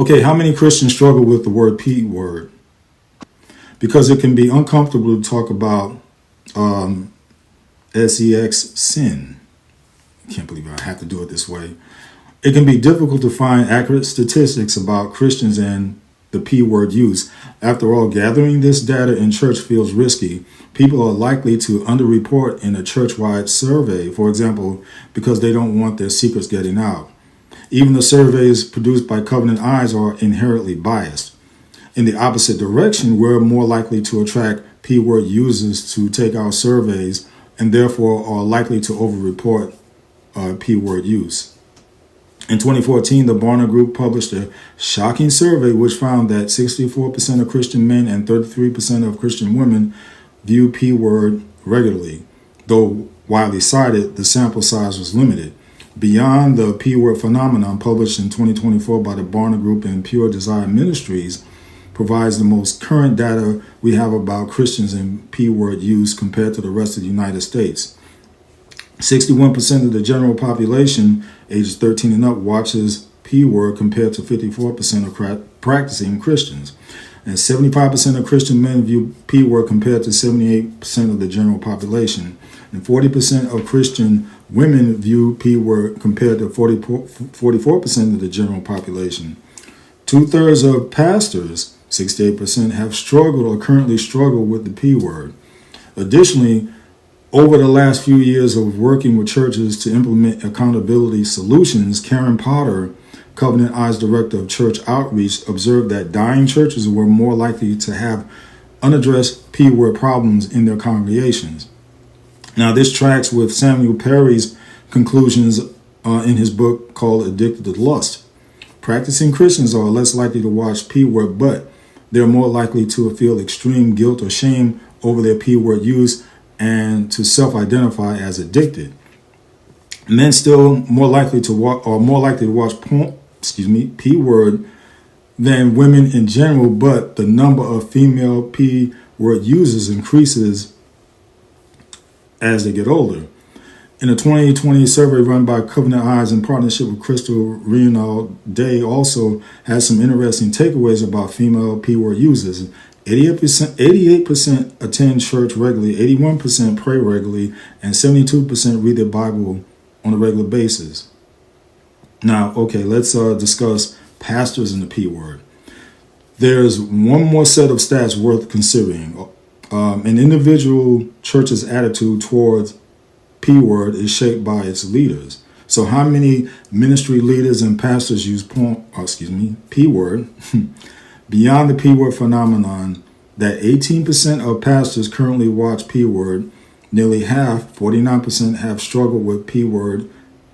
Okay, how many Christians struggle with the word P word? Because it can be uncomfortable to talk about sex, sin. I can't believe I have to do it this way. It can be difficult to find accurate statistics about Christians and the P word use. After all, gathering this data in church feels risky. People are likely to underreport in a church-wide survey, for example, because they don't want their secrets getting out. Even the surveys produced by Covenant Eyes are inherently biased. In the opposite direction, we're more likely to attract P word users to take our surveys and therefore are likely to overreport P word use. In 2014, the Barna Group published a shocking survey which found that 64% of Christian men and 33% of Christian women view P word regularly. Though widely cited, the sample size was limited. Beyond the P word phenomenon, published in 2024 by the Barna Group and Pure Desire Ministries, provides the most current data we have about Christians and P word use compared to the rest of the United States. 61% of the general population, ages 13 and up, watches P word compared to 54% of practicing Christians. And 75% of Christian men view P word compared to 78% of the general population. And 40% of Christian women view P word compared to 44% of the general population. 2/3 of pastors, 68%, have struggled or currently struggle with the P word. Additionally, over the last few years of working with churches to implement accountability solutions, Karen Potter, Covenant Eyes Director of Church Outreach, observed that dying churches were more likely to have unaddressed P word problems in their congregations. Now, this tracks with Samuel Perry's conclusions in his book called Addicted to Lust. Practicing Christians are less likely to watch P word, but they're more likely to feel extreme guilt or shame over their P word use and to self-identify as addicted. Men still more likely to watch P word than women in general, but the number of female P word users increases as they get older. In a 2020 survey run by Covenant Eyes in partnership with Crystal Reynald Day also has some interesting takeaways about female P word users. 88% attend church regularly, 81% pray regularly, and 72% read their Bible on a regular basis. Now, okay, let's discuss pastors and the P word. There's one more set of stats worth considering. An individual church's attitude towards P word is shaped by its leaders. So how many ministry leaders and pastors use P word? Beyond the P word phenomenon, that 18% of pastors currently watch P word, nearly half, 49%, have struggled with P word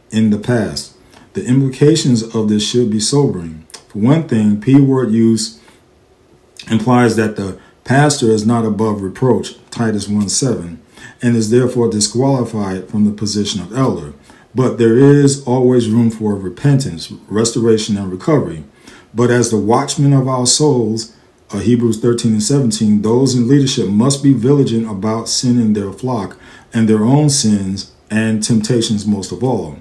in the past. The implications of this should be sobering. For one thing, P word use implies that the pastor is not above reproach, Titus 1:7, and is therefore disqualified from the position of elder. But there is always room for repentance, restoration, and recovery. But as the watchmen of our souls, Hebrews 13:17, those in leadership must be vigilant about sin in their flock and their own sins and temptations most of all.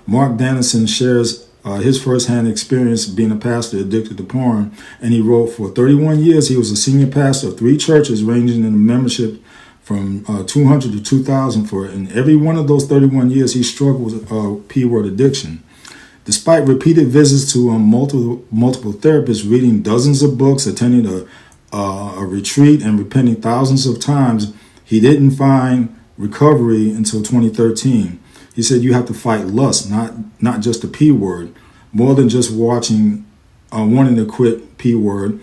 Mark Dennison shares his firsthand experience being a pastor addicted to porn, and he wrote, for 31 years he was a senior pastor of 3 churches ranging in the membership from 200 to 2,000. For in every one of those 31 years he struggled with P word addiction. Despite repeated visits to multiple therapists, reading dozens of books, attending a retreat, and repenting thousands of times, he didn't find recovery until 2013. He said you have to fight lust, not just the P word. More than just wanting to quit P word,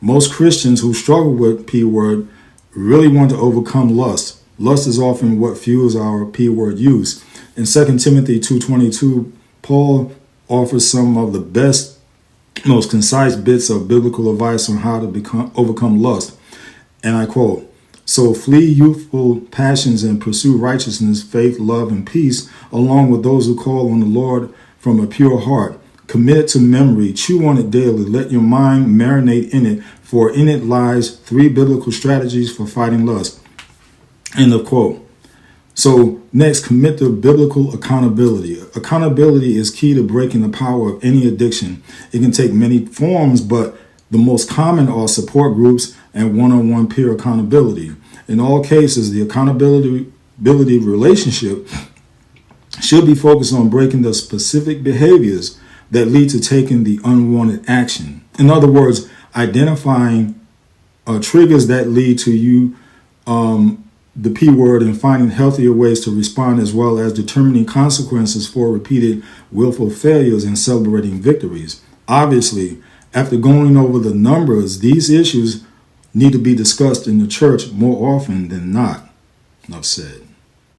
most Christians who struggle with P word really want to overcome lust. Lust is often what fuels our P word use. In 2 Timothy 2:22, Paul offers some of the best, most concise bits of biblical advice on how to overcome lust. And I quote, so flee youthful passions and pursue righteousness, faith, love, and peace, along with those who call on the Lord from a pure heart. Commit it to memory, chew on it daily, let your mind marinate in it, for in it lies 3 biblical strategies for fighting lust. End of quote. So next, commit to biblical accountability. Accountability is key to breaking the power of any addiction. It can take many forms, but the most common are support groups and one-on-one peer accountability. In all cases, the accountability relationship should be focused on breaking the specific behaviors that lead to taking the unwanted action. In other words, identifying triggers that lead to you the P word and finding healthier ways to respond, as well as determining consequences for repeated willful failures and celebrating victories. Obviously, after going over the numbers, these issues need to be discussed in the church more often than not. Enough said.